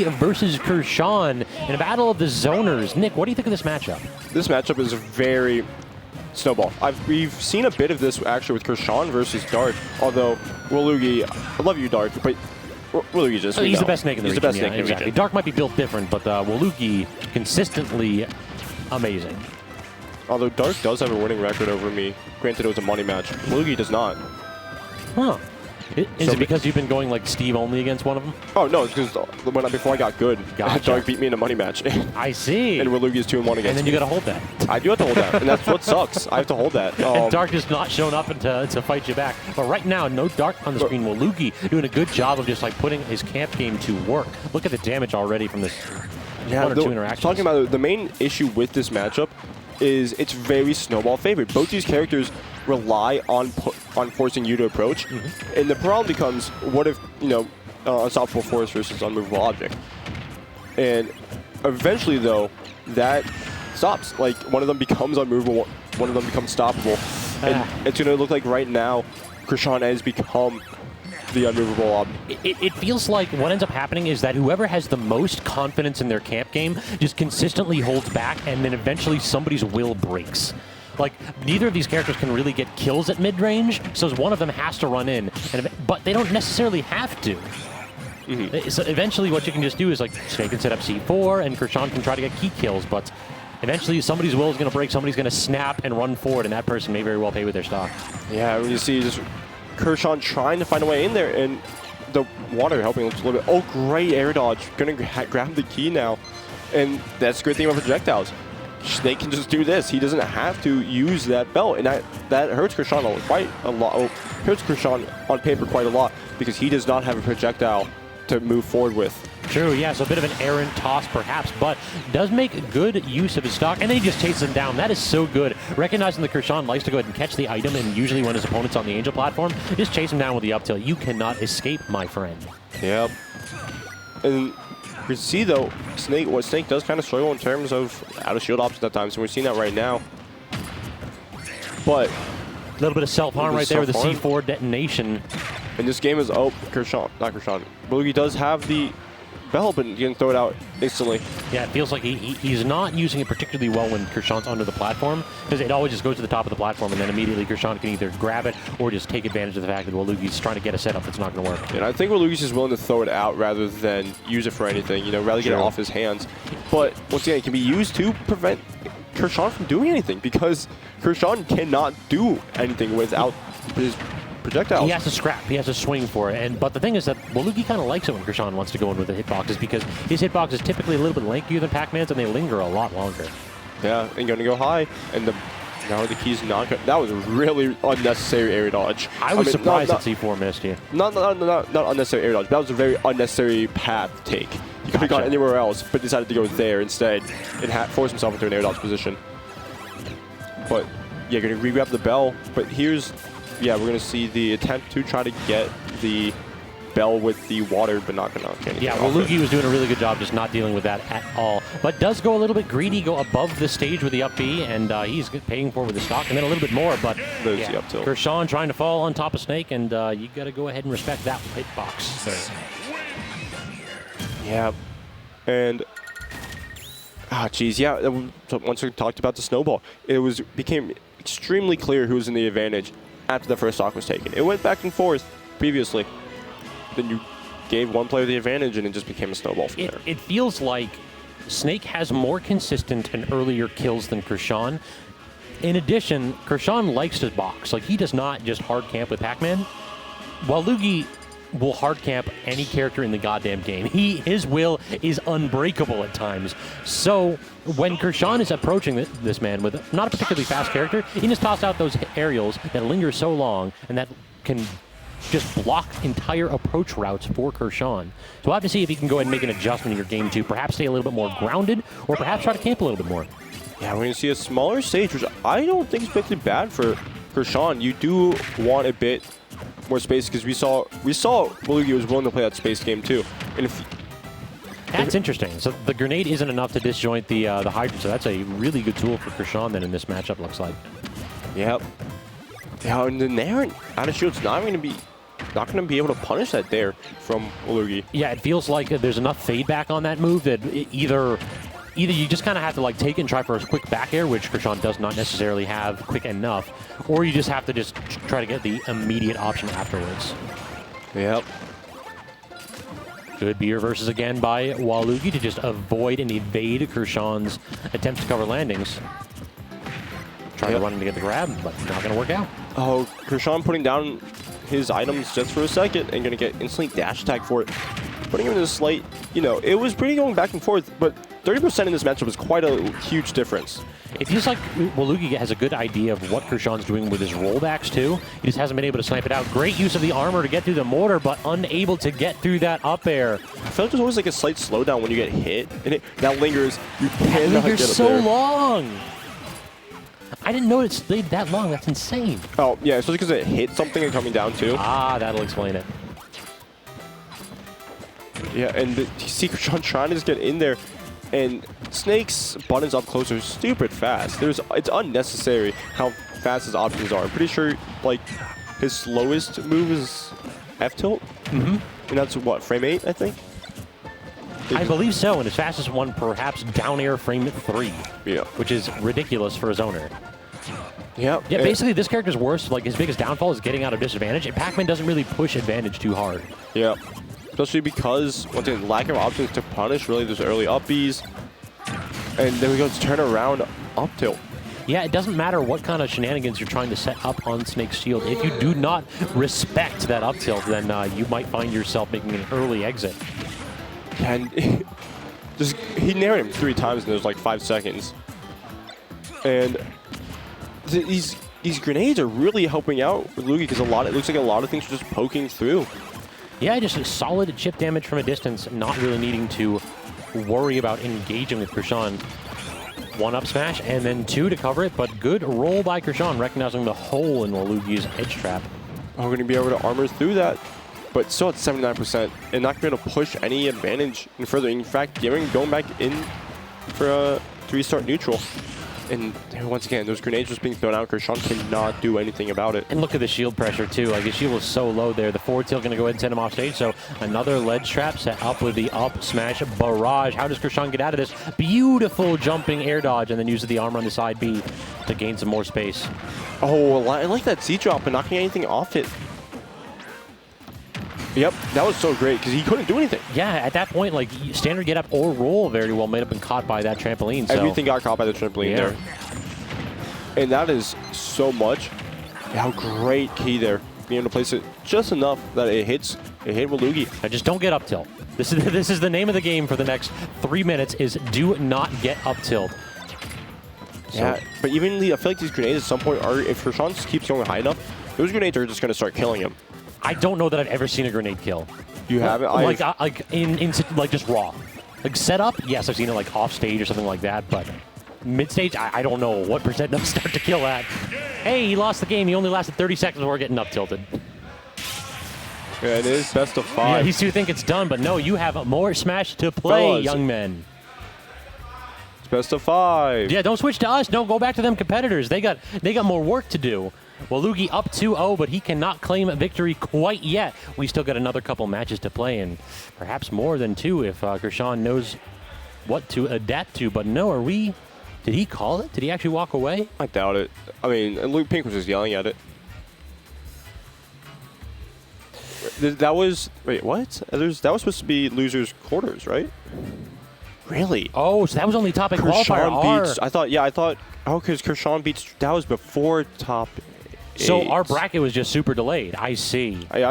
Wal00gi versus Kurshaun in a battle of the zoners. Nick, what do you think of this matchup? This matchup is very snowball. We've seen a bit of this actually with Kurshaun versus Dark, although Wal00gi, I love you, Dark, but Wal00gi just, he's the best snake in the region. He's the best snake in the region. Dark might be built different, but Wal00gi consistently amazing. Although Dark does have a winning record over me. Granted, it was a money match. Wal00gi does not. Huh. Is it because you've been going like Steve only against one of them? Oh, no, it's because before I got good, Gotcha. Dark beat me in a money match. I see. And Wal00gi is 2-1 against me. And then you got to hold that. I do have to hold that, and that's what sucks. I have to hold that. And Dark has not shown up to fight you back. But right now, no Dark on the screen. Wal00gi doing a good job of just like putting his camp game to work. Look at the damage already from this one or two interactions. Talking about it, the main issue with this matchup is it's very snowball favored. Both these characters rely on forcing you to approach, and the problem becomes, what if, unstoppable force versus unmovable object? And eventually, though, that stops. Like, one of them becomes unmovable, one of them becomes stoppable, and it's going to look like right now, Kurshaun has become the unmovable object. It feels like what ends up happening is that whoever has the most confidence in their camp game just consistently holds back, and then eventually somebody's will breaks. Like, neither of these characters can really get kills at mid-range, so one of them has to run in, but they don't necessarily have to. So eventually what you can just do is, like, Snake can set up C4, and Kurshaun can try to get key kills, but eventually somebody's will is going to break, somebody's going to snap and run forward, and that person may very well pay with their stock. Yeah, when you see just Kurshaun trying to find a way in there, and the water helping just a little bit. Oh, great air dodge. Gonna grab the key now. And that's the great thing about projectiles. Snake can just do this. He doesn't have to use that belt, and that hurts Kurshaun quite a lot. Oh, hurts Kurshaun on paper quite a lot because he does not have a projectile to move forward with. True, yeah, so a bit of an errant toss perhaps, but does make good use of his stock, and then he just chases him down. That is so good. Recognizing that Kurshaun likes to go ahead and catch the item, and usually when his opponent's on the Angel platform, just chase him down with the up tilt. You cannot escape, my friend. Yep. And you see, though, Snake does kind of struggle in terms of out-of-shield options at times, and we're seeing that right now. But a little bit of self-harm right there with the C4 detonation. And this game is, Kurshaun, not Kurshaun. Wal00gi does have the bell, but you can throw it out instantly. Yeah, it feels like he's not using it particularly well when Kurshaun's under the platform, because it always just goes to the top of the platform, and then immediately Kurshaun can either grab it or just take advantage of the fact that Wal00gi's trying to get a setup that's not going to work. And I think Wal00gi's is willing to throw it out rather than use it for anything, rather get it off his hands. But once again, it can be used to prevent Kurshaun from doing anything, because Kurshaun cannot do anything without his projectiles. He has to scrap. He has to swing for it. But the thing is that Wal00gi kind of likes it when Kurshaun wants to go in with the hitboxes, because his hitbox is typically a little bit lankier than Pac-Man's, and they linger a lot longer. Yeah, and going to go high, and now the key's not good. That was a really unnecessary air dodge. I was surprised that C4 missed you. Not unnecessary air dodge. That was a very unnecessary path take. You could have gone anywhere else, but decided to go there instead and force himself into an air dodge position. But yeah, going to re-grab the bell. But here's, we're going to see the attempt to try to get the bell with the water, but not going to get anything. Yeah, Wal00gi was doing a really good job just not dealing with that at all. But does go a little bit greedy, go above the stage with the up B, and he's paying for it with the stock, and then a little bit more. But there's the up tilt. Kurshaun trying to fall on top of Snake, and you got to go ahead and respect that hitbox. So. Yeah, and once we talked about the snowball, it became extremely clear who was in the advantage after the first stock was taken. It went back and forth previously. Then you gave one player the advantage, and it just became a snowball from there. It feels like Snake has more consistent and earlier kills than Kurshaun. In addition, Kurshaun likes to box. Like, he does not just hard camp with Pac-Man. Wal00gi will hard camp any character in the goddamn game. His will is unbreakable at times. So when Kurshaun is approaching this man with not a particularly fast character, he just toss out those aerials that linger so long and that can just block entire approach routes for Kurshaun. So we'll have to see if he can go ahead and make an adjustment in your game to perhaps stay a little bit more grounded or perhaps try to camp a little bit more. Yeah, we're going to see a smaller stage, which I don't think is particularly bad for Kurshaun. You do want a bit more space, because we saw Wal00gi was willing to play that space game too. And that's interesting. So the grenade isn't enough to disjoint the hydrant, so that's a really good tool for Kurshaun then in this matchup, looks like. Yep. Yeah, and then there, out of shield's not going to be not going to be able to punish that there from Wal00gi. Yeah, it feels like there's enough fade back on that move that either you just kind of have to like take it and try for a quick back air, which Kurshaun does not necessarily have quick enough, or you just have to just try to get the immediate option afterwards. Yep. Good B reverses again by Wal00gi to just avoid and evade Kurshaun's attempts to cover landings. Trying to run in to get the grab, but not going to work out. Oh, Kurshaun putting down his items just for a second and going to get instantly dash attack for it. Putting him in a slight, you know, it was pretty going back and forth, but 30% in this matchup is quite a huge difference. It feels like Wal00gi has a good idea of what Kurshaun's doing with his rollbacks, too. He just hasn't been able to snipe it out. Great use of the armor to get through the mortar, but unable to get through that up air. I feel like there's always like a slight slowdown when you get hit, and that lingers. You cannot That lingers get up so there. long. I didn't know it stayed that long. That's insane. Oh, yeah, especially because it hit something and coming down, too. Ah, that'll explain it. Yeah, and you see Kurshaun trying to just get in there, and Snake's buttons up closer stupid fast. It's unnecessary how fast his options are. I'm pretty sure, like, his slowest move is F-tilt. And that's, what, frame 8, I think? I believe so, and his fastest one perhaps down air frame 3. Yeah. Which is ridiculous for his owner. Yeah. Yeah, basically this character's worst, like his biggest downfall is getting out of disadvantage, and Pac-Man doesn't really push advantage too hard. Yeah. Especially because, once again, lack of options to punish really those early up Bs. And then we go to turn around up tilt. Yeah, it doesn't matter what kind of shenanigans you're trying to set up on Snake's shield. If you do not respect that up tilt, then you might find yourself making an early exit. And he nailed him 3 times in those like 5 seconds. And these grenades are really helping out with Wal00gi because it looks like a lot of things are just poking through. Yeah, just a solid chip damage from a distance, not really needing to worry about engaging with Kurshaun. 1 up smash, and then 2 to cover it, but good roll by Kurshaun, recognizing the hole in Wal00gi's edge trap. We're going to be able to armor through that, but still at 79%, and not going to be able to push any advantage in further. In fact, going back in for a 3-start neutral. And once again, those grenades just being thrown out. Kurshaun cannot do anything about it. And look at the shield pressure, too. Like, his shield was so low there. The forward tilt going to go ahead and send him off stage. So another ledge trap set up with the up smash barrage. How does Kurshaun get out of this? Beautiful jumping air dodge, and then uses the armor on the side B to gain some more space. Oh, I like that Z-drop and knocking anything off it. Yep, that was so great because he couldn't do anything. Yeah, at that point, like, standard get up or roll very well may have been caught by that trampoline. So. Everything got caught by the trampoline there. And that is so much. How great key there. Being able to place it just enough that it hit Wal00gi. I just don't get up tilt. This is the name of the game for the next 3 minutes is do not get up tilt. Yeah, but even I feel like these grenades at some point are, if Kurshaun keeps going high enough, those grenades are just going to start killing him. I don't know that I've ever seen a grenade kill. You haven't? Like in like just raw. Like setup, yes, I've seen it like off stage or something like that, but mid stage, I don't know what percent they'll start to kill at. Hey, he lost the game. He only lasted 30 seconds before getting up tilted. Yeah, it is best of 5. Yeah, these two think it's done, but no, you have more Smash to play, Fellas. young men. It's best of 5. Yeah, don't switch to us. No, go back to them competitors. They got more work to do. Wal00gi up 2-0, but he cannot claim victory quite yet. We still got another couple matches to play, and perhaps more than 2 if Kurshaun knows what to adapt to. But no, did he call it? Did he actually walk away? I doubt it. I mean, and Luke Pink was just yelling at it. That was, wait, what? That was supposed to be losers quarters, right? Really? Oh, so that was only top 8 qualifier. Kurshaun beats, I thought, oh, because Kurshaun beats, that was before top 8. So our bracket was just super delayed. I see. I